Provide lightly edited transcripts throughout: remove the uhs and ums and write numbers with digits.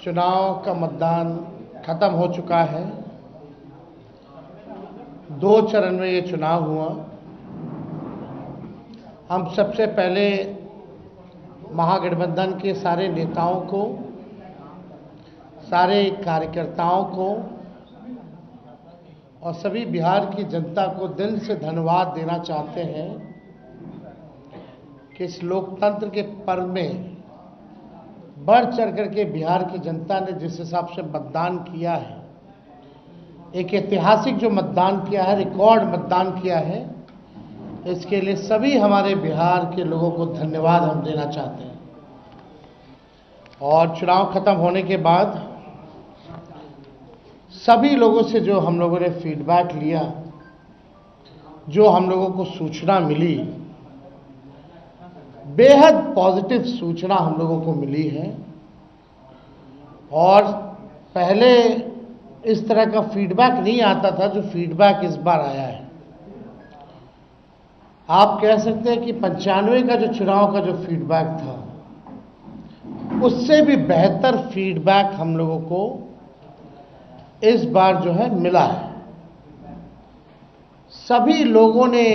चुनाव का मतदान खत्म हो चुका है। 2 चरण में ये चुनाव हुआ। हम सबसे पहले महागठबंधन के सारे नेताओं को, सारे कार्यकर्ताओं को और सभी बिहार की जनता को दिल से धन्यवाद देना चाहते हैं कि इस लोकतंत्र के पर्व में बढ़ चढ़ करके बिहार की जनता ने जिस हिसाब से मतदान किया है, एक ऐतिहासिक जो मतदान किया है, रिकॉर्ड मतदान किया है, इसके लिए सभी हमारे बिहार के लोगों को धन्यवाद हम देना चाहते हैं। और चुनाव खत्म होने के बाद सभी लोगों से जो हम लोगों ने फीडबैक लिया, जो हम लोगों को सूचना मिली, बेहद पॉजिटिव सूचना हम लोगों को मिली है। और पहले इस तरह का फीडबैक नहीं आता था जो फीडबैक इस बार आया है। आप कह सकते हैं कि 95 का जो चुनाव का जो फीडबैक था, उससे भी बेहतर फीडबैक हम लोगों को इस बार जो है मिला है। सभी लोगों ने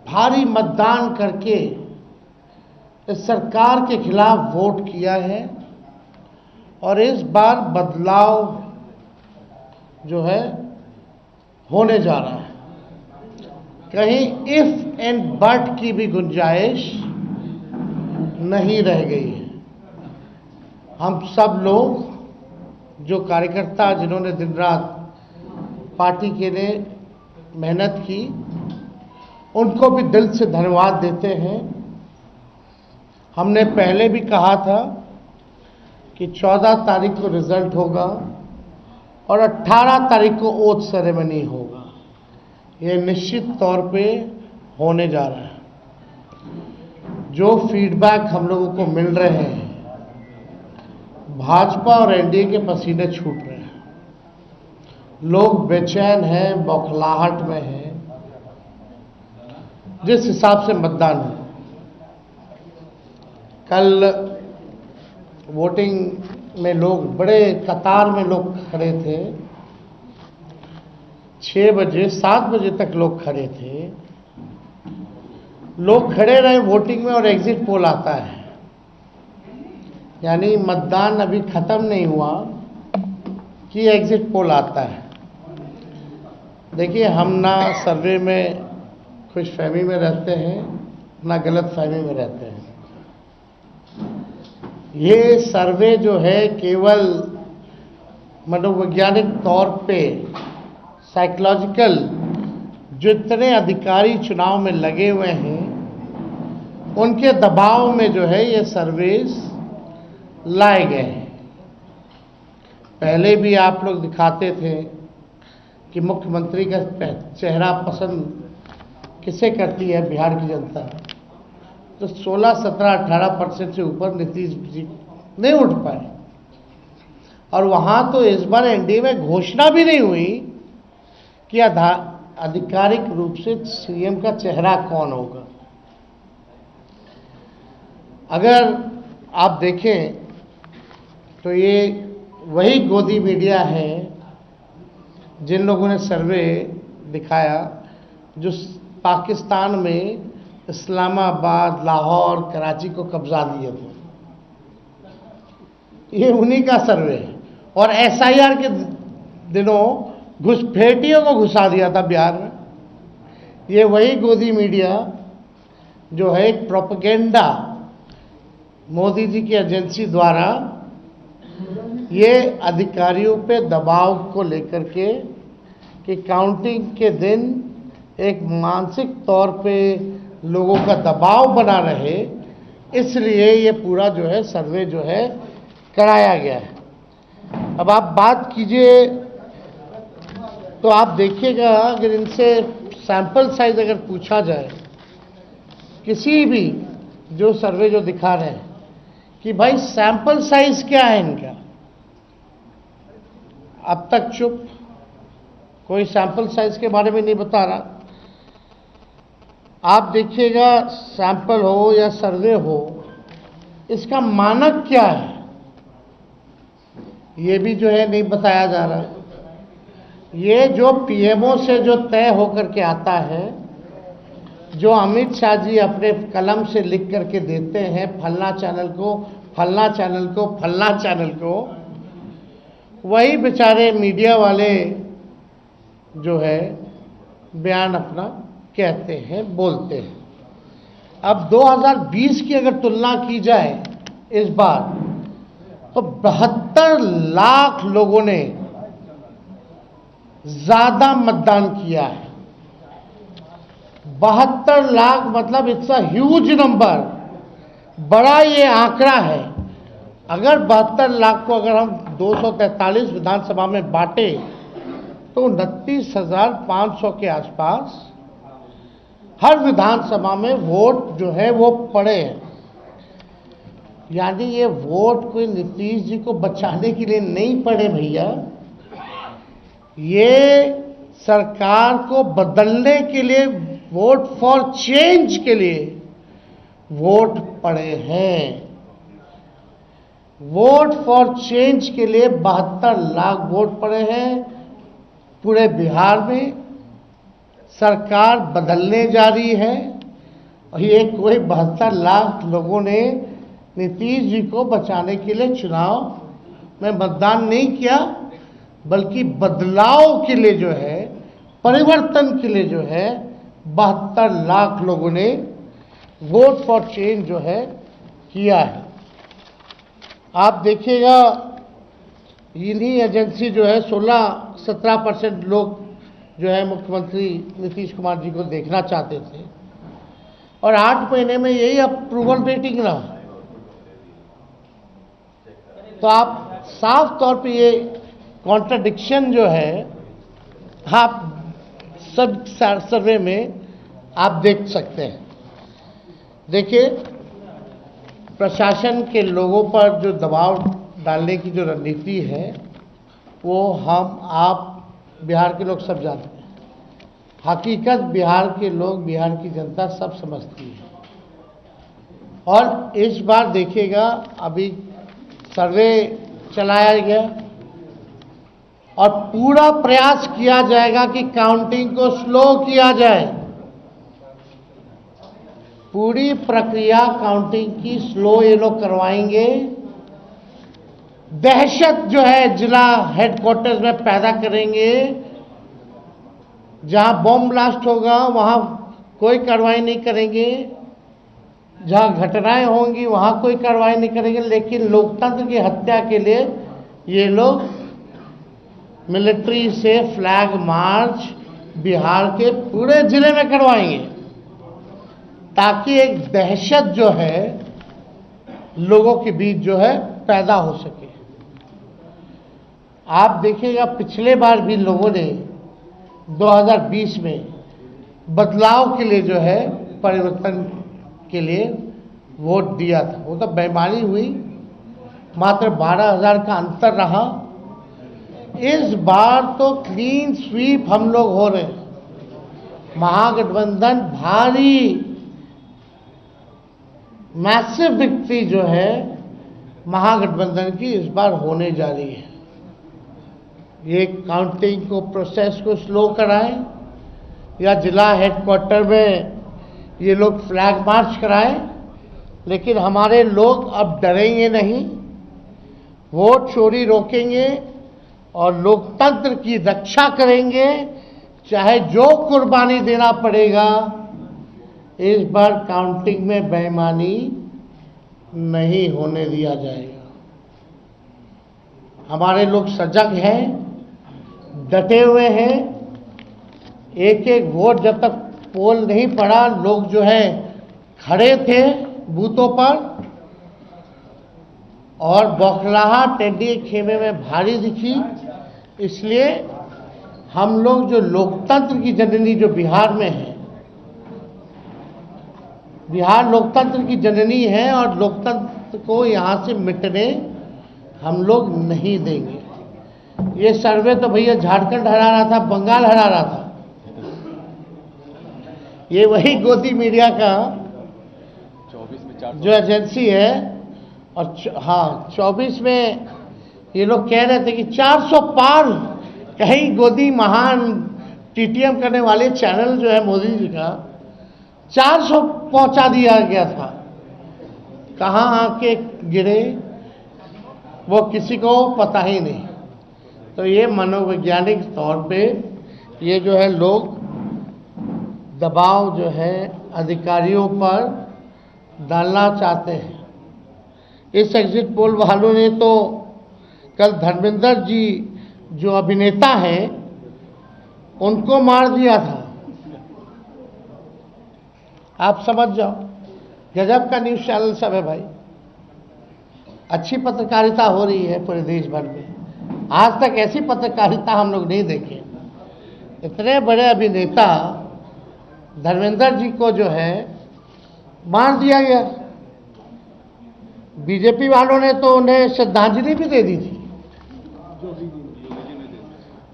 भारी मतदान करके इस सरकार के खिलाफ वोट किया है और इस बार बदलाव जो है होने जा रहा है। कहीं इफ एंड बट की भी गुंजाइश नहीं रह गई है। हम सब लोग जो कार्यकर्ता, जिन्होंने दिन रात पार्टी के लिए मेहनत की, उनको भी दिल से धन्यवाद देते हैं। हमने पहले भी कहा था कि 14 तारीख को रिजल्ट होगा और 18 तारीख को ओथ सेरेमनी होगा। ये निश्चित तौर पे होने जा रहा है। जो फीडबैक हम लोगों को मिल रहे हैं, भाजपा और एनडीए के पसीने छूट रहे हैं। लोग बेचैन हैं, बौखलाहट में हैं। जिस हिसाब से मतदान हुआ, कल वोटिंग में लोग बड़े कतार में लोग खड़े थे। 6 बजे 7 बजे तक लोग खड़े थे। लोग खड़े रहे वोटिंग में और एग्जिट पोल आता है, यानी मतदान अभी खत्म नहीं हुआ कि एग्जिट पोल आता है। देखिए, हम ना सर्वे में खुशफहमी में रहते हैं, ना गलत फहमी में रहते हैं। ये सर्वे जो है केवल मनोवैज्ञानिक तौर पे, साइकोलॉजिकल, जितने अधिकारी चुनाव में लगे हुए हैं उनके दबाव में जो है ये सर्वेस लाए गए हैं। पहले भी आप लोग दिखाते थे कि मुख्यमंत्री का चेहरा पसंद किसे करती है बिहार की जनता, तो 16, 17, 18% से ऊपर नीतीश जी नहीं उठ पाए। और वहां तो इस बार एनडीए में घोषणा भी नहीं हुई कि आधिकारिक रूप से सीएम का चेहरा कौन होगा। अगर आप देखें तो ये वही गोदी मीडिया है जिन लोगों ने सर्वे दिखाया, जो पाकिस्तान में इस्लामाबाद, लाहौर, कराची को कब्जा दिए थे। ये उन्हीं का सर्वे है। और एसआईआर के दिनों घुसपैठियों को घुसा दिया था बिहार में। ये वही गोदी मीडिया जो है एक प्रोपेगेंडा मोदी जी की एजेंसी द्वारा ये अधिकारियों पे दबाव को लेकर के कि काउंटिंग के दिन एक मानसिक तौर पे लोगों का दबाव बना रहे, इसलिए ये पूरा जो है सर्वे जो है कराया गया है। अब आप बात कीजिए तो आप देखिएगा, अगर इनसे सैंपल साइज अगर पूछा जाए, किसी भी जो सर्वे जो दिखा रहे हैं कि भाई सैंपल साइज क्या है इनका, अब तक चुप, कोई सैंपल साइज के बारे में नहीं बता रहा। आप देखिएगा, सैंपल हो या सर्वे हो, इसका मानक क्या है, ये भी जो है नहीं बताया जा रहा। ये जो पीएमओ से जो तय होकर के आता है, जो अमित शाह जी अपने कलम से लिख करके देते हैं, फलना चैनल को, फलना चैनल को, फलना चैनल को, वही बेचारे मीडिया वाले जो है बयान अपना कहते हैं, बोलते हैं। अब 2020 की अगर तुलना की जाए इस बार, तो 72 लाख लोगों ने ज्यादा मतदान किया है। 72 लाख मतलब इट्स अ ह्यूज नंबर, बड़ा ये आंकड़ा है। अगर 72 लाख को अगर हम 243 विधानसभा में बांटे तो 29,500 के आसपास हर विधानसभा में वोट जो है वो पड़े हैं। यानी ये वोट कोई नीतीश जी को बचाने के लिए नहीं पड़े भैया, ये सरकार को बदलने के लिए, वोट फॉर चेंज के लिए वोट पड़े हैं। वोट फॉर चेंज के लिए 72 लाख वोट पड़े हैं। पूरे बिहार में सरकार बदलने जा रही है और ये कोई 72 लाख लोगों ने नीतीश जी को बचाने के लिए चुनाव में मतदान नहीं किया, बल्कि बदलाव के लिए जो है, परिवर्तन के लिए जो है 72 लाख लोगों ने वोट फॉर चेंज जो है किया है। आप देखिएगा इन्हीं एजेंसी जो है 16-17% लोग जो है मुख्यमंत्री नीतीश कुमार जी को देखना चाहते थे और 8 महीने में यही अप्रूवल रेटिंग रहा। तो आप साफ तौर पे ये कॉन्ट्रडिक्शन जो है आप सब सर्वे में आप देख सकते हैं। देखिए, प्रशासन के लोगों पर जो दबाव डालने की जो रणनीति है वो हम आप बिहार के लोग सब जानते हैं। हकीकत बिहार के लोग, बिहार की जनता सब समझती है। और इस बार देखिएगा, अभी सर्वे चलाया गया और पूरा प्रयास किया जाएगा कि काउंटिंग को स्लो किया जाए। पूरी प्रक्रिया काउंटिंग की स्लो ये लोग करवाएंगे। दहशत जो है जिला हेडक्वार्टर्स में पैदा करेंगे। जहां बॉम्ब ब्लास्ट होगा वहां कोई कार्रवाई नहीं करेंगे, जहां घटनाएं होंगी वहां कोई कार्रवाई नहीं करेंगे। लेकिन लोकतंत्र की हत्या के लिए ये लोग मिलिट्री से फ्लैग मार्च बिहार के पूरे जिले में करवाएंगे, ताकि एक दहशत जो है लोगों के बीच जो है पैदा हो सके। आप देखिएगा, पिछले बार भी लोगों ने 2020 में बदलाव के लिए जो है, परिवर्तन के लिए वोट दिया था। वो तो बेईमानी हुई, मात्र 12,000 का अंतर रहा। इस बार तो क्लीन स्वीप हम लोग हो रहे हैं। महागठबंधन भारी मैसिव विक्ट्री जो है महागठबंधन की इस बार होने जा रही है। ये काउंटिंग को, प्रोसेस को स्लो कराएं या जिला हेडक्वार्टर में ये लोग फ्लैग मार्च कराएं, लेकिन हमारे लोग अब डरेंगे नहीं, वोट चोरी रोकेंगे और लोकतंत्र की रक्षा करेंगे, चाहे जो कुर्बानी देना पड़ेगा। इस बार काउंटिंग में बेईमानी नहीं होने दिया जाएगा। हमारे लोग सजग हैं, डटे हुए हैं। एक एक वोट जब तक पोल नहीं पड़ा, लोग जो है खड़े थे बूथों पर और बौखलाहट टेढ़ी खेमे में भारी दिखी। इसलिए हम लोग जो लोकतंत्र की जननी जो बिहार में है, बिहार लोकतंत्र की जननी है और लोकतंत्र को यहाँ से मिटने हम लोग नहीं देंगे। ये सर्वे तो भैया झारखंड हरा रहा था, बंगाल हरा रहा था। ये वही गोदी मीडिया का जो एजेंसी है, और हाँ 24 में ये लोग कह रहे थे कि 400 पार कहीं गोदी महान टीटीएम करने वाले चैनल जो है मोदी जी का 400 पहुंचा दिया गया था। कहाँ आके गिरे वो किसी को पता ही नहीं। तो ये मनोवैज्ञानिक तौर पे ये जो है लोग दबाव जो है अधिकारियों पर डालना चाहते हैं। इस एग्जिट पोल वालों ने तो कल धर्मेंद्र जी जो अभिनेता हैं उनको मार दिया था। आप समझ जाओ, गजब का न्यूज़ चैनल सब है भाई। अच्छी पत्रकारिता हो रही है पूरे देश भर में। आज तक ऐसी पत्रकारिता हम लोग नहीं देखे। इतने बड़े अभिनेता धर्मेंद्र जी को जो है मार दिया गया। बीजेपी वालों ने तो उन्हें श्रद्धांजलि भी दे दी थी।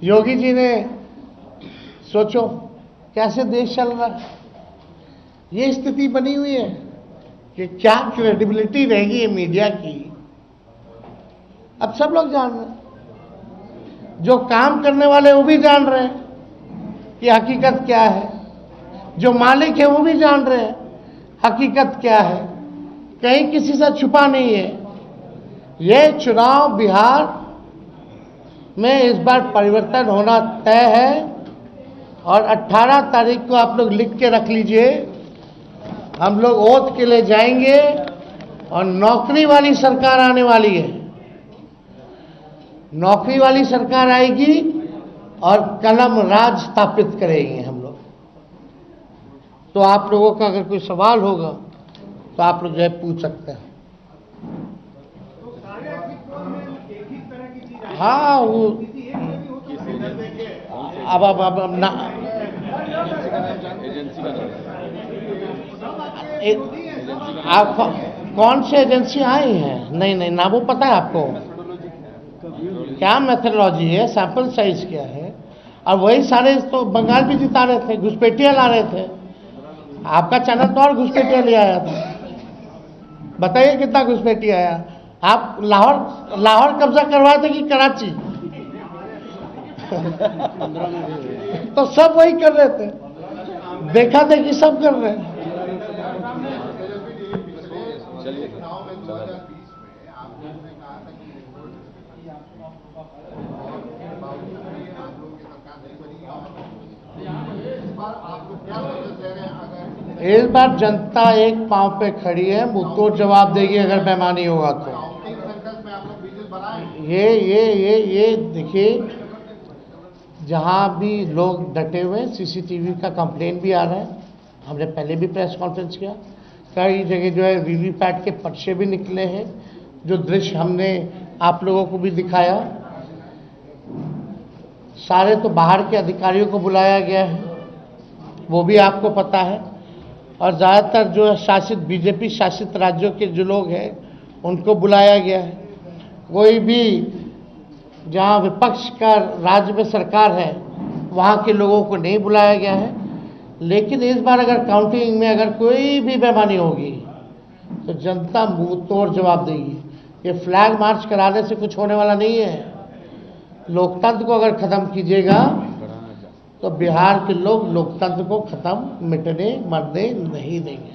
योगी जी ने, सोचो कैसे देश चल रहा है। ये स्थिति बनी हुई है कि क्या क्रेडिबिलिटी रहेगी ये मीडिया की। अब सब लोग जान रहे हैं, जो काम करने वाले वो भी जान रहे हैं कि हकीकत क्या है, जो मालिक है वो भी जान रहे हैं हकीकत क्या है। कहीं किसी से छुपा नहीं है। ये चुनाव बिहार में इस बार परिवर्तन होना तय है और 18 तारीख को आप लोग लिख के रख लीजिए। हम लोग ओथ के लिए जाएंगे और नौकरी वाली सरकार आने वाली है। नौकरी वाली सरकार आएगी और कलम राज स्थापित करेंगे हम लोग। तो आप लोगों का अगर कोई सवाल होगा तो आप लोग जो है पूछ सकते हैं। हाँ वो अब ना आप कौन सी एजेंसी आई हैं? नहीं ना वो पता है आपको क्या मेथोडोलॉजी है, सैंपल साइज क्या है। और वही सारे तो बंगाल भी जिता रहे थे, घुसपैठिया ला रहे थे। आपका चैनल तो और घुसपैठिया ले आया था। बताइए कितना घुसपैठिया आया। आप लाहौर कब्जा करवाए थे कि कराची? तो सब वही कर रहे थे, देखा था कि सब कर रहे हैं। इस बार जनता एक पांव पे खड़ी है, मुंहतोड़ जवाब देगी अगर बेईमानी होगा तो। ये देखिए, जहां भी लोग डटे हुए, सीसीटीवी का कंप्लेन भी आ रहा है। हमने पहले भी प्रेस कॉन्फ्रेंस किया। कई जगह जो है वीवीपैट के पर्चे भी निकले हैं, जो दृश्य हमने आप लोगों को भी दिखाया। सारे तो बाहर के अधिकारियों को बुलाया गया है, वो भी आपको पता है। और ज़्यादातर जो है शासित बीजेपी शासित राज्यों के जो लोग हैं उनको बुलाया गया है। कोई भी जहां विपक्ष का राज्य में सरकार है वहां के लोगों को नहीं बुलाया गया है। लेकिन इस बार अगर काउंटिंग में अगर कोई भी बेईमानी होगी तो जनता मुंह तोड़ जवाब देगी। ये फ्लैग मार्च कराने से कुछ होने वाला नहीं है। लोकतंत्र को अगर खत्म कीजिएगा तो बिहार के लोग लोकतंत्र को खत्म मिटने मरने नहीं देंगे।